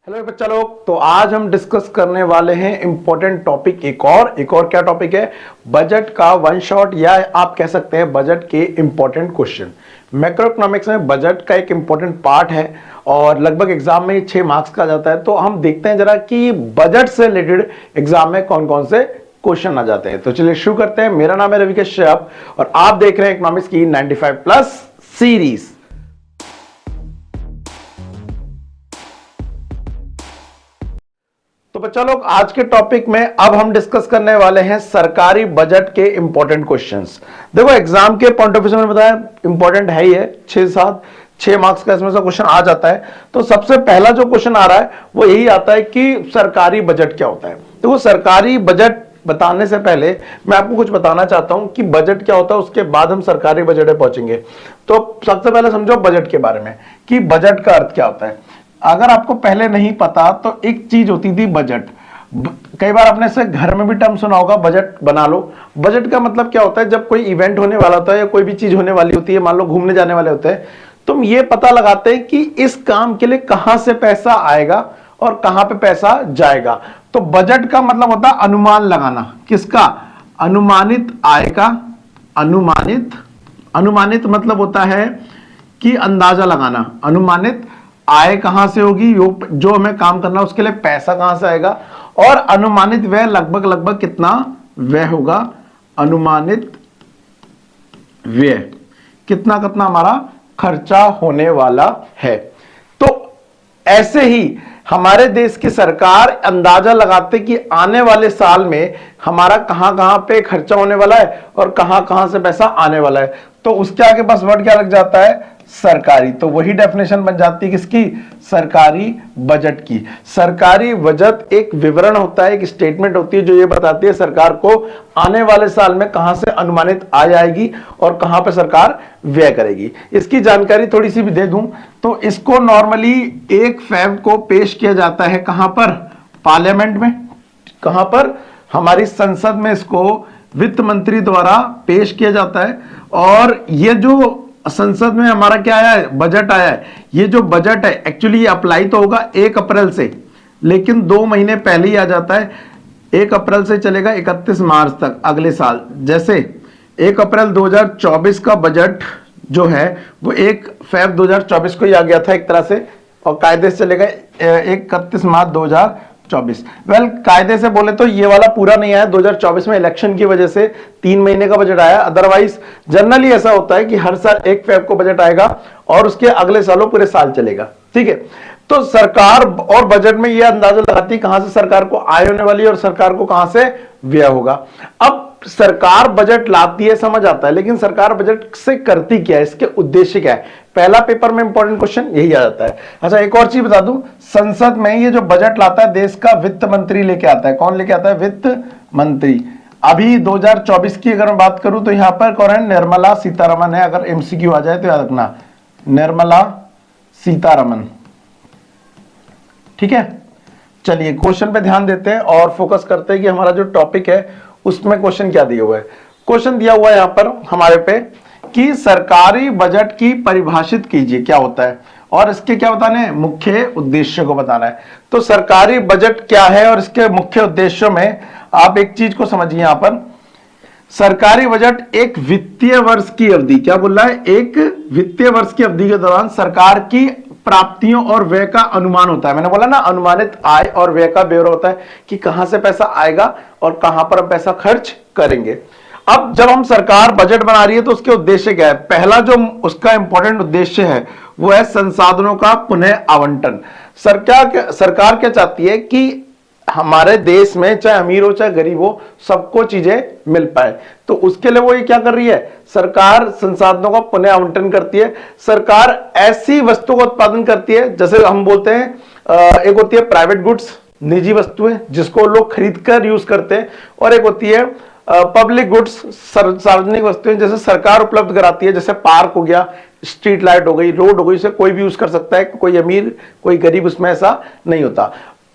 Hello बच्चा लोग, तो आज हम डिस्कस करने वाले हैं इंपॉर्टेंट टॉपिक एक और क्या टॉपिक है? बजट का वन शॉट, या आप कह सकते हैं बजट के इंपॉर्टेंट क्वेश्चन। मैक्रो इकोनॉमिक्स में बजट का एक इंपॉर्टेंट पार्ट है और लगभग एग्जाम में 6 मार्क्स का जाता है। तो हम देखते हैं जरा कि बजट से रिलेटेड एग्जाम में कौन कौन से क्वेश्चन आ जाते हैं। तो चलिए शुरू करते हैं। मेरा नाम है रवि कश्यप और आप देख रहे हैं इकोनॉमिक्स की 95 प्लस सीरीज। तो बच्चा लोग, आज के टॉपिक में अब हम डिस्कस करने वाले हैं सरकारी बजट के इंपॉर्टेंट क्वेश्चंस। देखो, एग्जाम के पॉइंट ऑफ व्यू से मैंने बताया इंपॉर्टेंट है ही है, 6 मार्क्स का इसमें से क्वेश्चन आ जाता है। तो सबसे पहला जो क्वेश्चन आ रहा है वो यही आता है कि सरकारी बजट क्या होता है। देखो, सरकारी बजट बताने से पहले मैं आपको कुछ बताना चाहता हूं कि बजट क्या होता है, उसके बाद हम सरकारी बजट पे पहुंचेंगे। तो सबसे पहले समझो बजट के बारे में कि बजट का अर्थ क्या होता है। अगर आपको पहले नहीं पता तो एक चीज होती थी बजट। कई बार आपने से घर में भी टर्म सुना होगा, बजट बना लो। बजट का मतलब क्या होता है? जब कोई इवेंट होने वाला होता है या कोई भी चीज होने वाली होती है, मान लो घूमने जाने वाले होते हैं, तुम ये पता लगाते हैं कि इस काम के लिए कहां से पैसा आएगा और कहां पे पैसा जाएगा। तो बजट का मतलब होता है अनुमान लगाना। किसका? अनुमानित आय का। अनुमानित मतलब होता है कि अंदाजा लगाना। अनुमानित आय कहां से होगी, जो हमें काम करना है उसके लिए पैसा कहां से आएगा, और अनुमानित व्यय लगभग कितना व्यय होगा। अनुमानित व्यय कितना हमारा खर्चा होने वाला है। तो ऐसे ही हमारे देश की सरकार अंदाजा लगाते कि आने वाले साल में हमारा कहां पे खर्चा होने वाला है और कहां से पैसा आने वाला है। तो उसके आगे बस वर्ड क्या लग जाता है? सरकारी। तो वही डेफिनेशन बन जाती है किसकी? सरकारी बजट की। सरकारी बजट एक विवरण होता है, एक स्टेटमेंट होती है जो ये बताती है सरकार को आने वाले साल में कहां से अनुमानित आय आएगी और कहां पे सरकार व्यय करेगी। इसकी जानकारी थोड़ी सी भी दे दूं तो इसको नॉर्मली 1 फरवरी को पेश किया जाता है। कहां पर? पार्लियामेंट में। कहां पर? हमारी संसद में इसको वित्त मंत्री द्वारा पेश किया जाता है। और ये जो संसद में हमारा क्या आया है? बजट आया है। ये जो बजट है एक्चुअली ये अप्लाई तो होगा 1 अप्रैल से, लेकिन 2 महीने पहले ही आ जाता है। 1 अप्रैल से चलेगा 31 मार्च तक अगले साल। जैसे 1 अप्रैल 2024 का बजट जो है वो 1 फरवरी 2024 को ही आ गया था एक तरह से, और कायदे से चलेगा 31 मार्च 2024। वेल, कायदे से बोले तो ये वाला पूरा नहीं आया, 2024 में इलेक्शन की वजह से 3 महीने का बजट आया। अदरवाइज जनरली ऐसा होता है कि हर साल 1 फरवरी को बजट आएगा और उसके अगले सालों पूरे साल चलेगा। ठीक है। तो सरकार और बजट में यह अंदाजा लगाती है कहां से सरकार को आय होने वाली है और सरकार को कहां से व्यय होगा। अब सरकार बजट लाती है, समझ आता है, लेकिन सरकार बजट से करती क्या है, इसके उद्देश्य क्या है? पहला पेपर में इंपॉर्टेंट क्वेश्चन यही आ जाता है। अच्छा, एक और चीज बता दूं, संसद में ये जो बजट लाता है देश का वित्त मंत्री लेके आता है। कौन लेके आता है? वित्त मंत्री। अभी 2024 की अगर मैं बात करूं तो यहां पर कौन है? निर्मला सीतारमण है। अगर एमसीक्यू आ जाए तो याद रखना, निर्मला सीतारमण। ठीक है। चलिए क्वेश्चन पे ध्यान देते हैं और फोकस करते हैं कि हमारा जो टॉपिक है उसमें क्वेश्चन क्या दिया हुआ है। क्वेश्चन दिया हुआ है यहां पर हमारे पे कि सरकारी बजट की परिभाषित कीजिए, क्या होता है, और इसके क्या बताना है? मुख्य उद्देश्य को बताना है। तो सरकारी बजट क्या है और इसके मुख्य उद्देश्यों में आप एक चीज को समझिए। यहां पर सरकारी बजट एक वित्तीय वर्ष की अवधि, क्या बोल रहा है? एक वित्तीय वर्ष की अवधि के दौरान सरकार की प्राप्तियों और व्यय का अनुमान होता है। मैंने बोला ना, अनुमानित आय और व्यय का ब्यौरा होता है कि कहां से पैसा आएगा और कहां पर हम पैसा खर्च करेंगे। अब जब हम सरकार बजट बना रही है तो उसके उद्देश्य क्या है? पहला जो उसका इंपॉर्टेंट उद्देश्य है वो है संसाधनों का पुनः आवंटन। सरकार क्या चाहती है कि हमारे देश में चाहे अमीर हो चाहे गरीब हो, सबको चीजें मिल पाए। तो उसके लिए वो ये क्या कर रही है? सरकार संसाधनों का पुनः आवंटन करती है। सरकार ऐसी वस्तु का उत्पादन करती है, जैसे हम बोलते हैं एक होती है प्राइवेट गुड्स, निजी वस्तुएं जिसको लोग खरीद कर यूज करते हैं, और एक होती है पब्लिक गुड्स, सार्वजनिक वस्तुएं जैसे सरकार उपलब्ध कराती है, जैसे पार्क हो गया, स्ट्रीट लाइट हो गई, रोड हो गई, इसे कोई भी यूज कर सकता है, कोई अमीर कोई गरीब उसमें ऐसा नहीं होता।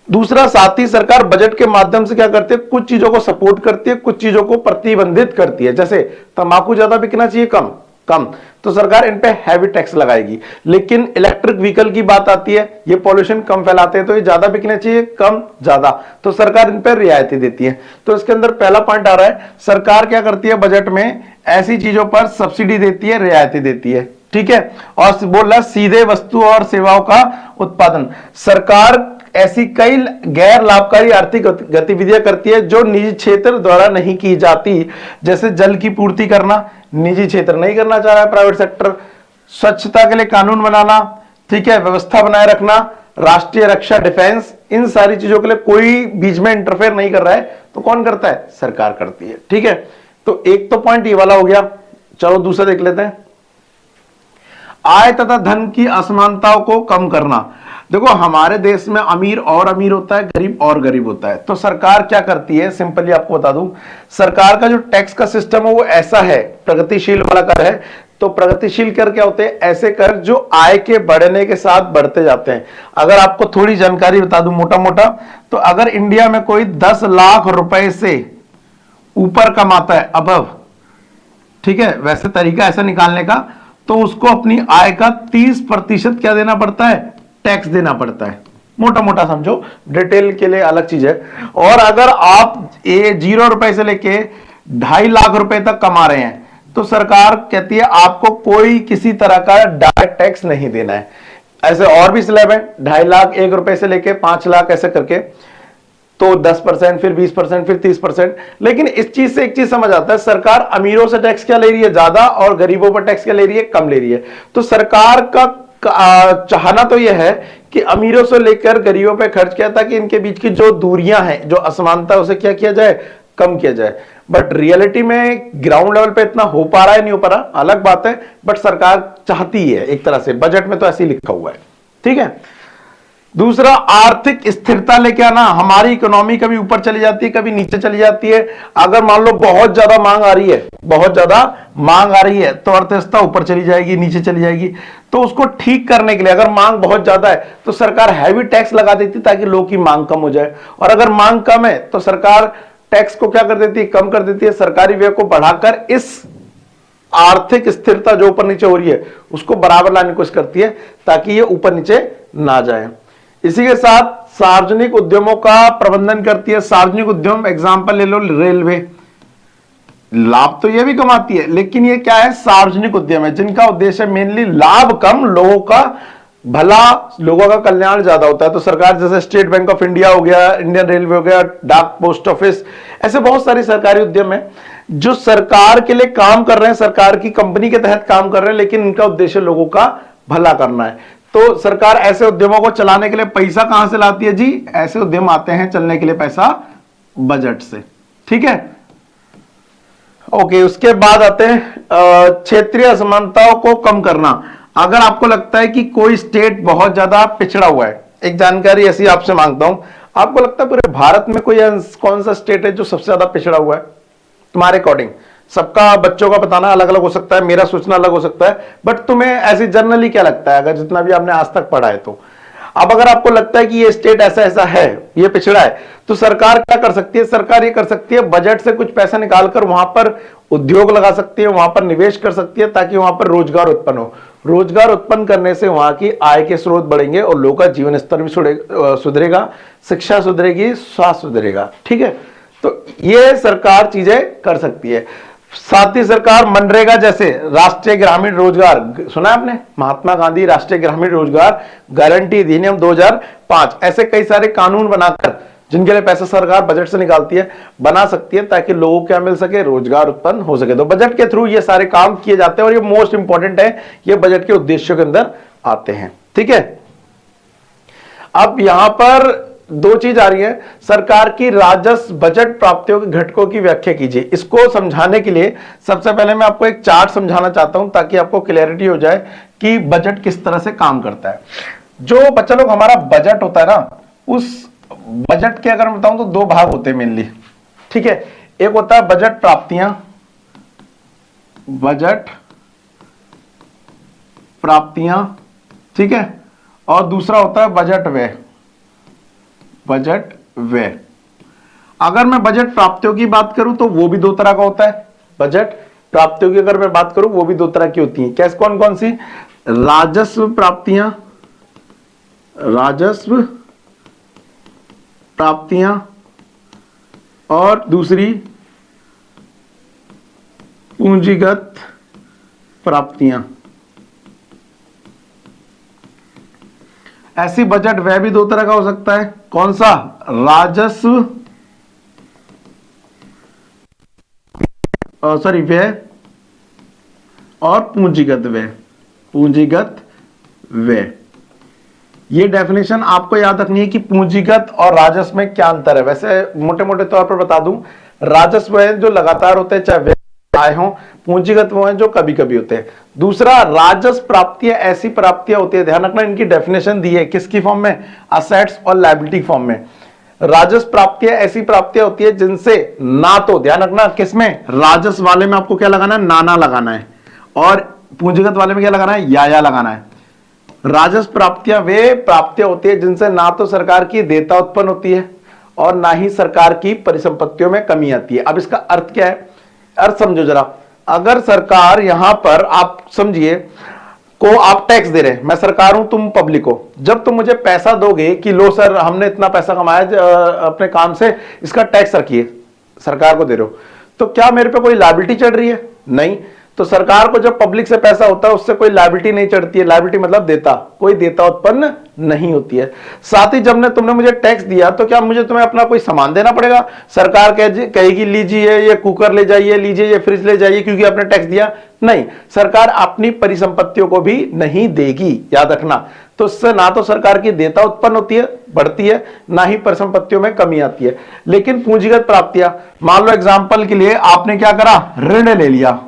दूसरा, साथ ही सरकार बजट के माध्यम से क्या करती है? कुछ चीजों को सपोर्ट करती है, कुछ चीजों को प्रतिबंधित करती है। जैसे तंबाकू ज्यादा बिकना चाहिए, कम, कम, तो सरकार इन पे हैवी टैक्स लगाएगी। लेकिन इलेक्ट्रिक व्हीकल की बात आती है, ये पॉल्यूशन कम फैलाते हैं, तो ये ज्यादा बिकने चाहिए, कम ज्यादा, तो सरकार इन पे रियायती देती है। तो इसके अंदर पहला पॉइंट आ रहा है, सरकार क्या करती है बजट में, ऐसी चीजों पर सब्सिडी देती है, रियायती देती है, ठीक है। और बोल रहा है सीधे वस्तु और सेवाओं का उत्पादन, सरकार ऐसी कई गैर लाभकारी आर्थिक गतिविधियां करती है जो निजी क्षेत्र द्वारा नहीं की जाती, जैसे जल की पूर्ति करना, निजी क्षेत्र नहीं करना चाह रहा है, प्राइवेट सेक्टर, स्वच्छता के लिए कानून बनाना, ठीक है, व्यवस्था बनाए रखना, राष्ट्रीय रक्षा डिफेंस, इन सारी चीजों के लिए कोई बीच में इंटरफेयर नहीं कर रहा है, तो कौन करता है, सरकार करती है, ठीक है। तो एक तो पॉइंट ये वाला हो गया। चलो दूसरा देख लेते हैं, आय तथा धन की असमानताओं को कम करना। देखो हमारे देश में अमीर और अमीर होता है, गरीब और गरीब होता है, तो सरकार क्या करती है, सिंपली आपको बता दूं, सरकार का जो टैक्स का सिस्टम है वो ऐसा है, प्रगतिशील वाला कर है। तो प्रगतिशील कर क्या होते हैं, ऐसे कर जो आय के बढ़ने के साथ बढ़ते जाते हैं। अगर आपको थोड़ी जानकारी बता दूं मोटा मोटा, तो अगर इंडिया में कोई 10 लाख रुपए से ऊपर कमाता है, अबव, ठीक है, वैसे तरीका ऐसा निकालने का, तो उसको अपनी आय का 30% क्या देना पड़ता है, टैक्स देना पड़ता है। मोटा मोटा समझो, डिटेल के लिए अलग चीज है। और अगर आप 0 रुपए से लेके 2.5 लाख रुपए तक कमा रहे हैं, तो सरकार कहती है आपको कोई किसी तरह का डायरेक्ट टैक्स नहीं देना है। ऐसे और भी स्लैब है, 2.5 लाख 1 रुपए से लेके 5 लाख ऐसे करके, तो 10%, फिर 20%, फिर 30%। लेकिन इस चीज से एक चीज समझ आता है, सरकार अमीरों से टैक्स क्या ले रही है, ज्यादा, और गरीबों पर टैक्स क्या ले रही है, कम ले रही है। तो सरकार का चाहना तो यह है कि अमीरों से लेकर गरीबों पे खर्च किया, ताकि इनके बीच की जो दूरियां हैं, जो असमानता, उसे क्या किया जाए, कम किया जाए। बट रियलिटी में ग्राउंड लेवल पे इतना हो पा रहा है, नहीं हो पा रहा, अलग बात है, बट सरकार चाहती है एक तरह से, बजट में तो ऐसे ही लिखा हुआ है, ठीक है। दूसरा, आर्थिक स्थिरता लेके आना। हमारी इकोनॉमी कभी ऊपर चली जाती है, कभी नीचे चली जाती है। अगर मान लो बहुत ज्यादा मांग आ रही है, बहुत ज्यादा मांग आ रही है, तो अर्थव्यवस्था ऊपर चली जाएगी, नीचे चली जाएगी। तो उसको ठीक करने के लिए, अगर मांग बहुत ज्यादा है तो सरकार हैवी टैक्स लगा देती ताकि लोगों की मांग कम हो जाए, और अगर मांग कम है तो सरकार टैक्स को क्या कर देती है, कम कर देती है, सरकारी व्यय को बढ़ाकर इस आर्थिक स्थिरता जो ऊपर नीचे हो रही है उसको बराबर लाने की कोशिश करती है, ताकि ये ऊपर नीचे ना जाए। इसी के साथ सार्वजनिक उद्यमों का प्रबंधन करती है। सार्वजनिक उद्यम एग्जांपल ले लो, रेलवे, लाभ तो ये भी कमाती है, लेकिन ये क्या है, सार्वजनिक उद्यम है, जिनका उद्देश्य मेनली लाभ कम, लोगों का भला, लोगों का कल्याण ज्यादा होता है। तो सरकार जैसे स्टेट बैंक ऑफ इंडिया हो गया, इंडियन रेलवे हो गया, डाक पोस्ट ऑफिस, ऐसे बहुत सारे सरकारी उद्यम है जो सरकार के लिए काम कर रहे हैं, सरकार की कंपनी के तहत काम कर रहे हैं, लेकिन इनका उद्देश्य लोगों का भला करना है। तो सरकार ऐसे उद्यमों को चलाने के लिए पैसा कहां से लाती है जी, ऐसे उद्यम आते हैं चलने के लिए पैसा बजट से, ठीक है। ओके, उसके बाद आते हैं क्षेत्रीय असमानताओं को कम करना। अगर आपको लगता है कि कोई स्टेट बहुत ज्यादा पिछड़ा हुआ है, एक जानकारी ऐसी आपसे मांगता हूं, आपको लगता है पूरे भारत में कोई कौन सा स्टेट है जो सबसे ज्यादा पिछड़ा हुआ है तुम्हारे अकॉर्डिंग? सबका बच्चों का बताना अलग अलग हो सकता है, मेरा सोचना अलग हो सकता है, बट तुम्हें ऐसी जनरली क्या लगता है, अगर जितना भी आपने आज तक पढ़ा है तो? अब अगर आपको लगता है कि ये स्टेट ऐसा ऐसा है, ये पिछड़ा है, तो सरकार क्या कर सकती है? सरकार ये कर सकती है, बजट से कुछ पैसा निकालकर वहां पर उद्योग लगा सकती है, वहां पर निवेश कर सकती है, ताकि वहां पर रोजगार उत्पन्न हो। रोजगार उत्पन्न करने से वहां की आय के स्रोत बढ़ेंगे और लोगों का जीवन स्तर भी सुधरेगा, शिक्षा सुधरेगी, स्वास्थ्य सुधरेगा, ठीक है। तो ये सरकार चीजें कर सकती है। साथ ही सरकार मनरेगा जैसे राष्ट्रीय ग्रामीण रोजगार, सुना आपने, महात्मा गांधी राष्ट्रीय ग्रामीण रोजगार गारंटी अधिनियम 2005, ऐसे कई सारे कानून बनाकर जिनके लिए पैसा सरकार बजट से निकालती है, बना सकती है, ताकि लोगों को क्या मिल सके, रोजगार उत्पन्न हो सके। तो बजट के थ्रू ये सारे काम किए जाते हैं और ये मोस्ट इंपॉर्टेंट है, ये बजट के उद्देश्यों के अंदर आते हैं, ठीक है। अब यहां पर दो चीज आ रही है, सरकार की राजस्व बजट प्राप्तियों के घटकों की व्याख्या कीजिए। इसको समझाने के लिए सबसे पहले मैं आपको एक चार्ट समझाना चाहता हूं, ताकि आपको क्लैरिटी हो जाए कि बजट किस तरह से काम करता है। जो बच्चा लोग हमारा बजट होता है ना, उस बजट के अगर मैं बताऊं तो दो भाग होते हैं मेनली, ठीक है। एक होता है बजट प्राप्तियां, बजट प्राप्तियां, ठीक है, और दूसरा होता है बजट व्यय, बजट व्यय। अगर मैं बजट प्राप्तियों की बात करूं तो वो भी दो तरह का होता है, बजट प्राप्तियों की अगर मैं बात करूं वो भी दो तरह की होती हैं। कैसे, कौन कौन सी? राजस्व प्राप्तियां, राजस्व प्राप्तियां, और दूसरी पूंजीगत प्राप्तियां। ऐसी बजट व्यय भी दो तरह का हो सकता है। कौन सा? राजस्व व्यय और पूंजीगत व्यय। पूंजीगत व्यय, ये डेफिनेशन आपको याद रखनी है कि पूंजीगत और राजस्व में क्या अंतर है। वैसे मोटे मोटे तौर पर बता दूं, राजस्व है जो लगातार होते हैं चाहे व्यय आए हों, पूंजीगत वो हैं जो कभी कभी होते हैं। दूसरा, राजस्व प्राप्तियां ऐसी प्राप्तियां होती है, ध्यान रखना इनकी डेफिनेशन दी है किसकी फॉर्म में? असेट्स और लायबिलिटी फॉर्म में। राजस्व प्राप्तियां ऐसी प्राप्तियां होती है जिनसे ना तो, ध्यान रखना किसमें? राजस्व वाले में आपको क्या लगाना है? नाना लगाना है, और पूंजीगत वाले में क्या लगाना है? या लगाना है। राजस्व प्राप्तियां वे प्राप्तियां होती है जिनसे ना तो सरकार की देयता उत्पन्न होती है और ना ही सरकार की परिसंपत्तियों में कमी आती है। अब इसका अर्थ क्या है? अर्थ समझो जरा। अगर सरकार, यहां पर आप समझिए को आप टैक्स दे रहे हैं, मैं सरकार हूं, तुम पब्लिक हो। जब तुम मुझे पैसा दोगे कि लो सर हमने इतना पैसा कमाया अपने काम से, इसका टैक्स रखिए, सरकार को दे रहे हो, तो क्या मेरे पे कोई लायबिलिटी चढ़ रही है? नहीं। तो सरकार को जब पब्लिक से पैसा होता है उससे कोई लायबिलिटी नहीं चढ़ती है। लायबिलिटी मतलब देता, कोई देता उत्पन्न नहीं होती है। साथ ही जब तुमने मुझे टैक्स दिया तो क्या मुझे तुम्हें अपना कोई सामान देना पड़ेगा? सरकार कहेगी लीजिए ये कुकर ले जाइए, लीजिए ये फ्रिज ले जाइए, क्योंकि आपने टैक्स दिया? नहीं, सरकार अपनी परिसंपत्तियों को भी नहीं देगी, याद रखना। तो इससे ना तो सरकार की देयता उत्पन्न होती है, बढ़ती है, ना ही परिसंपत्तियों में कमी आती है। लेकिन पूंजीगत प्राप्तियां, मान लो एग्जाम्पल के लिए आपने क्या करा? ऋण ले लिया।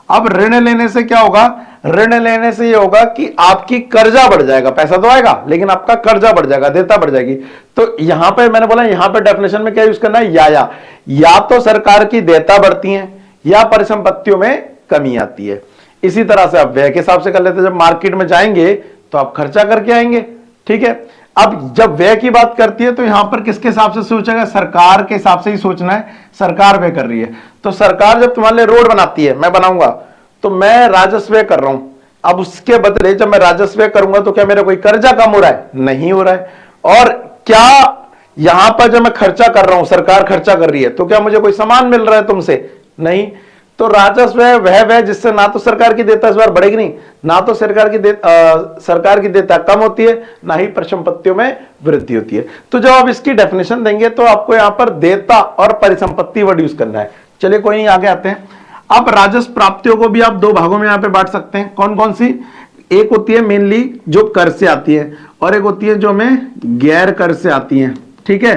अब ऋण लेने से क्या होगा? ऋण लेने से ये होगा कि आपकी कर्जा बढ़ जाएगा, पैसा तो आएगा लेकिन आपका कर्जा बढ़ जाएगा, देयता बढ़ जाएगी। तो यहां पे मैंने बोला, यहां पे डेफिनेशन में क्या यूज करना है? या तो सरकार की देयता बढ़ती है या परिसंपत्तियों में कमी आती है। इसी तरह से आप व्यय के हिसाब से कर लेते हैं। जब मार्केट में जाएंगे तो आप खर्चा करके आएंगे, ठीक है। अब जब व्यय की बात करती है तो यहां पर किसके हिसाब से सोचेगा? सरकार के हिसाब से ही सोचना है। सरकार व्यय कर रही है, तो सरकार जब तुम्हारे लिए रोड बनाती है, मैं बनाऊंगा, तो मैं राजस्व व्यय कर रहा हूं। अब उसके बदले जब मैं राजस्व व्यय करूंगा तो क्या मेरा कोई कर्जा कम हो रहा है? नहीं हो रहा है। और क्या यहां पर जब मैं खर्चा कर रहा हूं, सरकार खर्चा कर रही है, तो क्या मुझे कोई सामान मिल रहा है तुमसे? नहीं। तो राजस्व वह जिससे ना तो सरकार की देयता इस बार बढ़ेगी नहीं, ना तो सरकार की देयता कम होती है, ना ही परिसंपत्तियों में वृद्धि होती है। तो जब आप इसकी डेफिनेशन देंगे तो आपको यहां पर देयता और परिसंपत्ति वर्ड यूज करना है। चलिए कोई नहीं, आगे आते हैं। अब राजस्व प्राप्तियों को भी आप दो भागों में यहां पे बांट सकते हैं। कौन कौन सी? एक होती है मेनली जो कर से आती है, और एक होती है जो हमें गैर कर से आती है, ठीक है।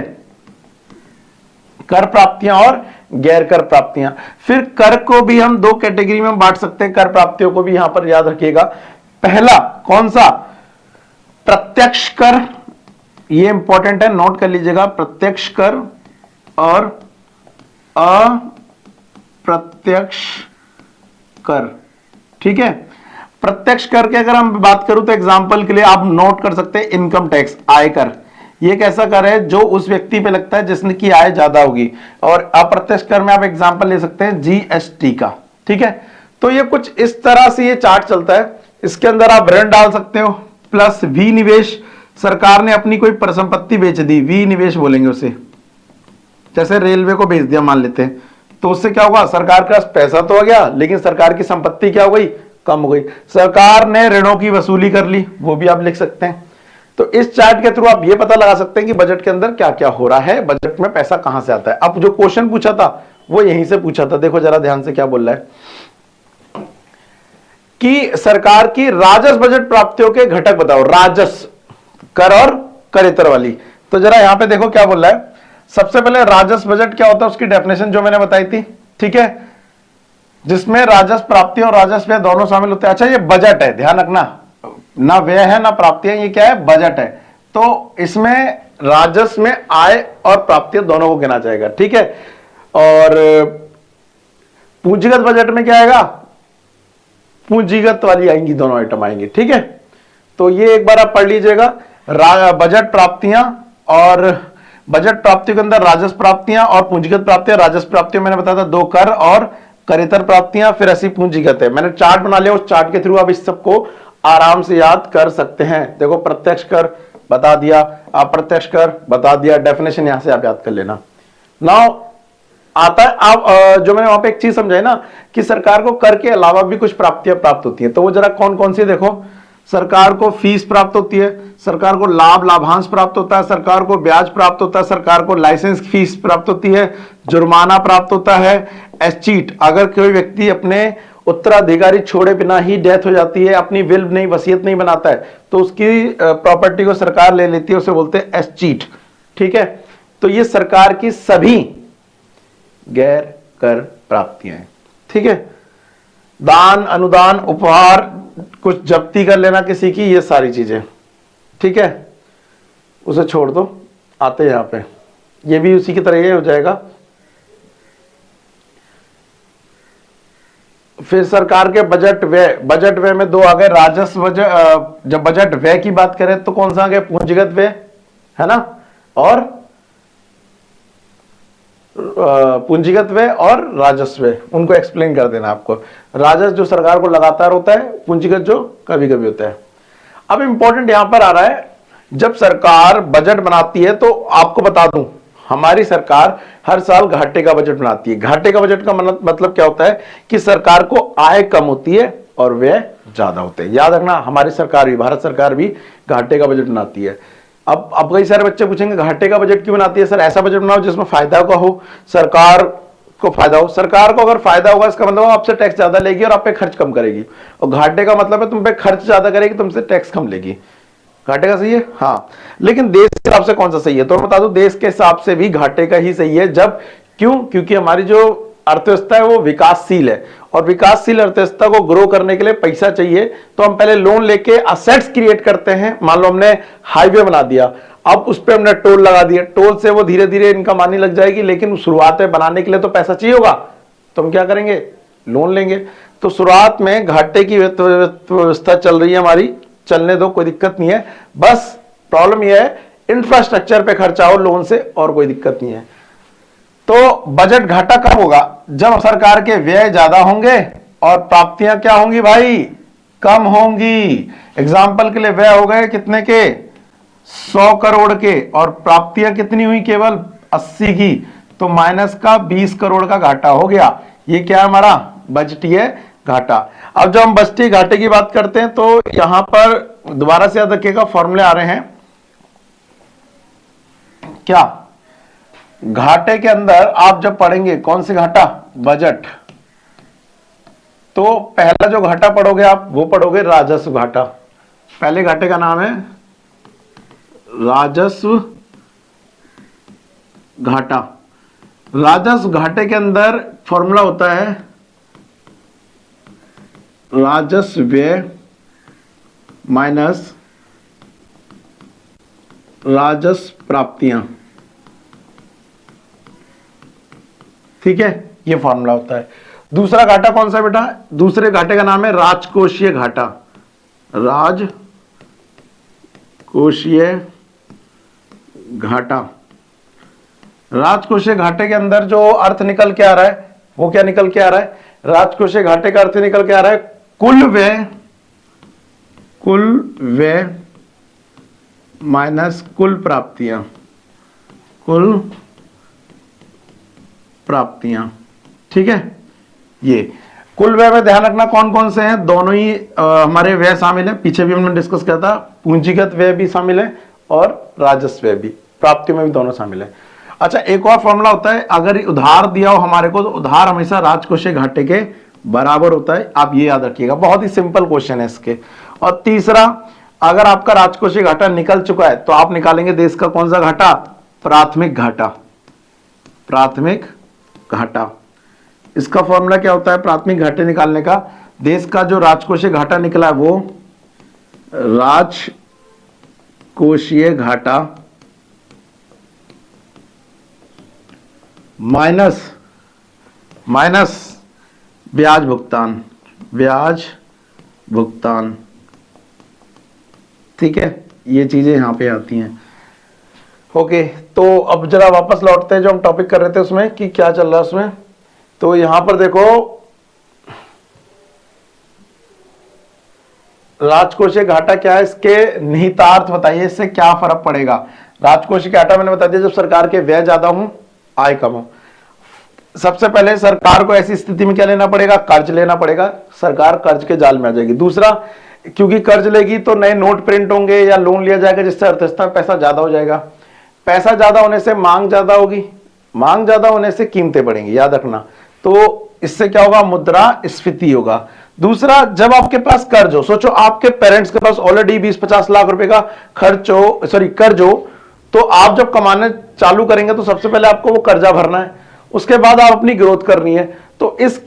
कर प्राप्तियां और गैर कर प्राप्तियां। फिर कर को भी हम दो कैटेगरी में बांट सकते हैं। कर प्राप्तियों को भी यहां पर याद रखिएगा। पहला कौन सा? प्रत्यक्ष कर, ये इंपॉर्टेंट है, नोट कर लीजिएगा। प्रत्यक्ष कर और अप्रत्यक्ष कर, ठीक है। प्रत्यक्ष कर के अगर हम बात करूं तो एग्जांपल के लिए आप नोट कर सकते हैं इनकम टैक्स, आयकर। ये कैसा कर है? जो उस व्यक्ति पे लगता है जिसने की आय ज्यादा होगी। और अप्रत्यक्ष कर में आप एग्जांपल ले सकते हैं जीएसटी का, ठीक है। तो ये कुछ इस तरह से ये चार्ट चलता है। इसके अंदर आप ऋण डाल सकते हो, प्लस विनिवेश। सरकार ने अपनी कोई परिसंपत्ति बेच दी, विनिवेश बोलेंगे उसे। जैसे रेलवे को बेच दिया मान लेते हैं, तो उससे क्या होगा? सरकार के पास पैसा तो आ गया, लेकिन सरकार की संपत्ति क्या हो गई? कम हो गई। सरकार ने ऋणों की वसूली कर ली, वो भी आप लिख सकते हैं। तो इस चार्ट के थ्रू आप ये पता लगा सकते हैं कि बजट के अंदर क्या क्या हो रहा है, बजट में पैसा कहां से आता है। अब जो क्वेश्चन पूछा था वो यहीं से पूछा था। देखो जरा ध्यान से क्या बोल रहा है कि सरकार की राजस्व बजट प्राप्तियों के घटक बताओ। राजस्व, कर और करेतर वाली। तो जरा यहां पे देखो क्या बोल रहा है। सबसे पहले राजस्व बजट क्या होता है उसकी डेफिनेशन जो मैंने बताई थी, ठीक है, जिसमें राजस्व प्राप्ति और राजस्व व्यय दोनों शामिल होते हैं। अच्छा, ये बजट है, ध्यान रखना, ना व्यय है ना प्राप्ति है, ये क्या है? बजट है। तो इसमें राजस्व में आय और प्राप्ति दोनों को गिना जाएगा, ठीक है। और पूंजीगत बजट में क्या आएगा? पूंजीगत वाली आएंगी, दोनों आइटम आएंगे, ठीक है। तो ये एक बार आप पढ़ लीजिएगा। बजट प्राप्तियां, और बजट प्राप्तियों के अंदर राजस्व प्राप्तियां और पूंजीगत प्राप्तियां। राजस्व प्राप्तियां मैंने बताया था दो कर और करेतर प्राप्तियां, फिर ऐसी पूंजीगत है। मैंने चार्ट बना लिया, उस चार्ट के थ्रू आप इस सबको आराम से याद कर सकते हैं। देखो प्रत्यक्ष कर बता दिया, अप्रत्यक्ष कर बता दिया, डेफिनेशन यहां से आप याद कर लेना। नाउ आता है आप जो मैंने वहां पे एक चीज समझाई ना कि सरकार को कर के अलावा भी कुछ प्राप्तियां प्राप्त होती हैं, तो वो जरा कौन कौन सी देखो। सरकार को फीस प्राप्त होती है, सरकार को लाभ लाभांश प्राप्त होता है, सरकार को ब्याज प्राप्त होता है, सरकार को लाइसेंस फीस प्राप्त होती है, जुर्माना प्राप्त होता है, एस्चीट अगर कोई व्यक्ति अपने उत्तराधिकारी छोड़े बिना ही डेथ हो जाती है, अपनी विल नहीं वसीयत नहीं बनाता है, तो उसकी प्रॉपर्टी को सरकार ले लेती है, उसे बोलते हैं एस्चीट। ठीक है, तो ये सरकार की सभी गैर कर प्राप्तियां हैं। ठीक है, दान अनुदान उपहार कुछ जब्ती कर लेना किसी की, ये सारी चीजें। ठीक है, उसे छोड़ दो, आते हैं यहां पे, ये भी उसी की तरह ये हो जाएगा। फिर सरकार के बजट व्यय, बजट व्यय में दो आ गए, राजस्व जब बजट व्यय की बात करें तो कौन सा आ गया, पूंजीगत व्यय है ना, और पूंजीगत व्यय और राजस्व व्यय, उनको एक्सप्लेन कर देना आपको। राजस्व जो सरकार को लगातार होता है, पूंजीगत जो कभी कभी होता है। अब इंपॉर्टेंट यहां पर आ रहा है, जब सरकार बजट बनाती है तो आपको बता दूं, हमारी सरकार हर साल घाटे का बजट बनाती है। घाटे का बजट का मतलब क्या होता है कि सरकार को आय कम होती है और व्यय ज्यादा होते हैं। याद रखना, हमारी सरकार भी, भारत सरकार भी घाटे का बजट बनाती है। अब कई सारे बच्चे पूछेंगे घाटे का बजट क्यों बनाती है सर, ऐसा बजट बनाओ जिसमें फायदा का हो, सरकार को फायदा हो। सरकार को अगर फायदा होगा इसका मतलब आपसे टैक्स ज्यादा लेगी और आप पे खर्च कम करेगी, और घाटे का मतलब है तुम पे खर्च ज्यादा करेगी, तुमसे टैक्स कम लेगी। घाटे का सही है, हाँ, लेकिन देश के हिसाब से कौन सा सही है, तो बता दो देश के हिसाब से भी घाटे का ही सही है। जब क्यों, क्योंकि हमारी जो अर्थव्यवस्था है वो विकासशील है, और विकासशील अर्थव्यवस्था को ग्रो करने के लिए पैसा चाहिए, तो हम पहले लोन लेके असेट्स क्रिएट करते हैं। मान लो हमने हाईवे बना दिया, अब उस पर हमने टोल लगा दिया, टोल से वो धीरे धीरे इनकम आने लग जाएगी, लेकिन शुरुआत में बनाने के लिए तो पैसा चाहिए होगा, तो हम क्या करेंगे, लोन लेंगे। तो शुरुआत में घाटे की व्यवस्था चल रही है हमारी, चलने दो, कोई दिक्कत नहीं है। बस प्रॉब्लम यह है इंफ्रास्ट्रक्चर पे खर्चा हो लोन से, और कोई दिक्कत नहीं है। तो बजट घाटा कब होगा, जब सरकार के व्यय ज्यादा होंगे और प्राप्तियां क्या होंगी भाई, कम होंगी। एग्जाम्पल के लिए व्यय हो गए कितने के, 100 करोड़ के, और प्राप्तियां कितनी हुई, केवल 80 की, तो माइनस का 20 करोड़ का घाटा हो गया। ये क्या है हमारा बजटीय घाटा। अब जब हम बजटीय घाटे की बात करते हैं तो यहां पर दोबारा से याद रखिएगा, फॉर्मूले आ रहे हैं क्या, घाटे के अंदर आप जब पढ़ेंगे कौन से घाटा, बजट, तो पहला जो घाटा पढ़ोगे आप वो पढ़ोगे राजस्व घाटा। पहले घाटे का नाम है राजस्व घाटा। राजस्व घाटे के अंदर फॉर्मूला होता है राजस्व व्यय माइनस राजस्व प्राप्तियां। ठीक है, ये फॉर्मूला होता है। दूसरा घाटा कौन सा बेटा, दूसरे घाटे का नाम है राजकोषीय घाटा। राजकोषीय घाटा। राजकोषीय घाटे के अंदर जो अर्थ निकल के आ रहा है वो क्या निकल के आ रहा है, राजकोषीय घाटे का अर्थ निकल के आ रहा है कुल व्यय माइनस कुल प्राप्तियां, कुल प्राप्तियां। ठीक है, ये कुल व्यय में ध्यान रखना कौन कौन से हैं, दोनों ही हमारे व्यय शामिल है, पीछे भी हमने डिस्कस किया था, पूंजीगत व्यय भी शामिल है और राजस्व व्यय भी, प्राप्तियों में भी दोनों शामिल है। अच्छा, एक और फॉर्मूला होता है, अगर उधार दिया हो हमारे को तो उधार हमेशा राजकोषीय घाटे के बराबर होता है, आप ये याद रखिएगा, बहुत ही सिंपल क्वेश्चन है इसके। और तीसरा, अगर आपका राजकोषीय घाटा निकल चुका है तो आप निकालेंगे देश का कौन सा घाटा, प्राथमिक घाटा। प्राथमिक घाटा, इसका फॉर्मूला क्या होता है प्राथमिक घाटे निकालने का, देश का जो राजकोषीय घाटा निकला है वो राजकोषीय घाटा माइनस ब्याज भुगतान, ब्याज भुगतान। ठीक है, ये चीजें यहां पे आती हैं। ओके, तो अब जरा वापस लौटते हैं जो हम टॉपिक कर रहे थे उसमें कि क्या चल रहा है उसमें। तो यहां पर देखो राजकोषीय घाटा क्या है, इसके निहितार्थ बताइए, इससे क्या फर्क पड़ेगा। राजकोषीय घाटा मैंने बता दिया, जब सरकार के व्यय ज्यादा हो आय कम हो। सबसे पहले सरकार को ऐसी स्थिति में क्या लेना पड़ेगा, कर्ज लेना पड़ेगा, सरकार कर्ज के जाल में आ जाएगी। दूसरा, क्योंकि कर्ज लेगी तो नए नोट प्रिंट होंगे या लोन लिया जाएगा, जिससे अर्थव्यवस्था में पैसा ज्यादा हो जाएगा। पैसा ज्यादा होने से मांग ज्यादा होगी, मांग ज्यादा होने से कीमतें बढ़ेंगी, याद रखना। तो इससे क्या होगा, मुद्रास्फीति होगा। दूसरा, जब आपके पास कर्ज हो, सोचो आपके पेरेंट्स के पास ऑलरेडी 20-50 लाख रुपए का कर्ज हो, तो आप जब कमाने चालू करेंगे तो सबसे पहले आपको वो कर्जा भरना है, उसके बाद आप अपनी ग्रोथ करनी है। तो इस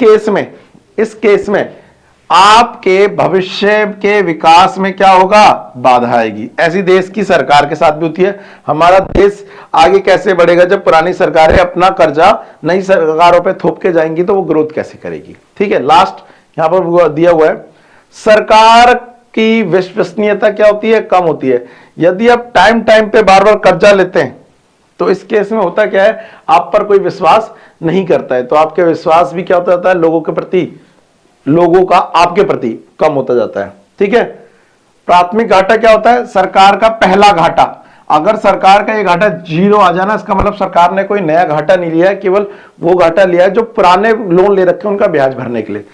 केस में आपके भविष्य के विकास में क्या होगा, बाधा आएगी। ऐसी देश की सरकार के साथ भी होती है। हमारा देश आगे कैसे बढ़ेगा, जब पुरानी सरकारें अपना कर्जा नई सरकारों पे थोप के जाएंगी तो वो ग्रोथ कैसे करेगी। ठीक है, लास्ट यहां पर दिया हुआ है, सरकार की विश्वसनीयता क्या होती है, कम होती है। यदि आप टाइम पे बार बार कर्जा लेते हैं तो इस केस में होता क्या है, आप पर कोई विश्वास नहीं करता है, तो आपके विश्वास भी क्या होता जाता है, लोगों का आपके प्रति कम होता जाता है। ठीक है, प्राथमिक घाटा क्या होता है, सरकार का पहला घाटा। अगर सरकार का ये घाटा 0 आ जाना, इसका मतलब सरकार ने कोई नया घाटा नहीं लिया है, केवल वो घाटा लिया है जो पुराने लोन ले रखे हैं उनका ब्याज भरने के लिए।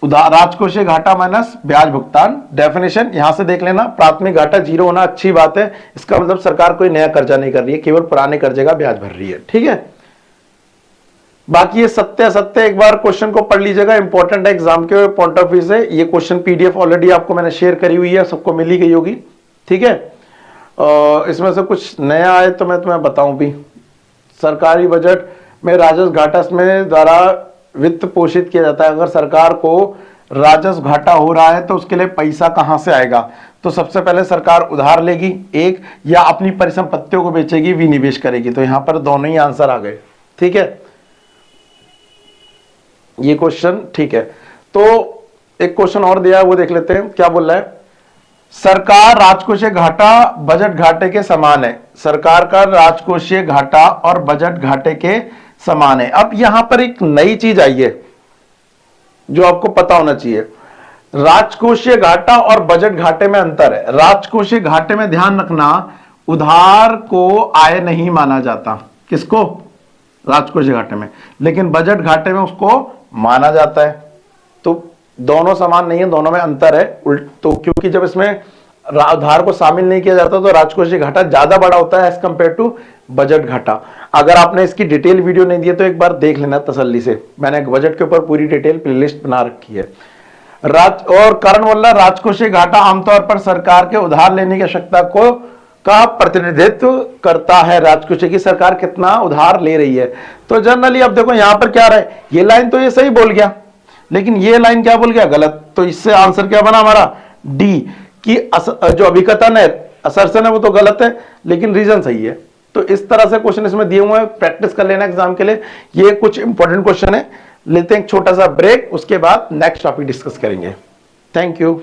राजकोषीय घाटा माइनस ब्याज भुगतान, डेफिनेशन यहां से देख लेना। प्राथमिक घाटा 0 होना अच्छी बात है, इसका मतलब सरकार कोई नया कर्जा नहीं कर रही है, केवल पुराने कर्जे का ब्याज भर रही है। ठीक है, बाकी ये सत्य असत्य एक बार क्वेश्चन को पढ़ लीजिएगा, इंपॉर्टेंट है एग्जाम के पॉइंट ऑफ व्यू से। ये क्वेश्चन पीडीएफ ऑलरेडी आपको मैंने शेयर करी हुई है, सबको मिली गई होगी। ठीक है, इसमें से कुछ नया आए तो मैं तुम्हें बताऊं भी। सरकारी बजट में राजस्व घाटा में द्वारा वित्त पोषित किया जाता है। अगर सरकार को राजस्व घाटा हो रहा है तो उसके लिए पैसा कहां से आएगा, तो सबसे पहले सरकार उधार लेगी एक, या अपनी परिसंपत्तियों को बेचेगी, विनिवेश करेगी। तो यहां पर दोनों ही आंसर आ गए। ठीक है, ये क्वेश्चन ठीक है। तो एक क्वेश्चन और दिया है, वो देख लेते हैं क्या बोल रहा है। सरकार राजकोषीय घाटा बजट घाटे के समान है। सरकार का राजकोषीय घाटा और बजट घाटे के समान है। अब यहां पर एक नई चीज आई है जो आपको पता होना चाहिए, राजकोषीय घाटा और बजट घाटे में अंतर है। राजकोषीय घाटे में ध्यान रखना, उधार को आय नहीं माना जाता, किसको, राजकोषीय घाटे में, लेकिन बजट घाटे में उसको माना जाता है। तो दोनों समान नहीं है, दोनों में अंतर है। तो क्योंकि जब इसमें उधार को शामिल नहीं किया जाता तो राजकोषीय घाटा ज्यादा बड़ा होता है एज कंपेयर टू बजट घाटा। अगर आपने इसकी डिटेल वीडियो नहीं दी है तो एक बार देख लेना तसल्ली से, मैंने बजट के ऊपर पूरी डिटेल प्लेलिस्ट बना रखी है। और करण बोल रहा, राजकोषीय घाटा आमतौर पर सरकार के उधार लेने की आवश्यकता का प्रतिनिधित्व करता है। राजकोषीय की सरकार कितना उधार ले रही है। तो जनरली अब देखो यहां पर क्या रहा है, ये लाइन तो ये सही बोल गया, लेकिन ये लाइन क्या बोल गया, गलत। तो इससे आंसर क्या बना हमारा, डी, कि जो अभिकथन है, असर्शन है, वो तो गलत है लेकिन रीजन सही है। तो इस तरह से क्वेश्चन इसमें दिए हुए हैं, प्रैक्टिस कर लेना एग्जाम के लिए। ये कुछ इंपॉर्टेंट क्वेश्चन है। लेते हैं एक छोटा सा ब्रेक, उसके बाद नेक्स्ट टॉपिक डिस्कस करेंगे। Thank you.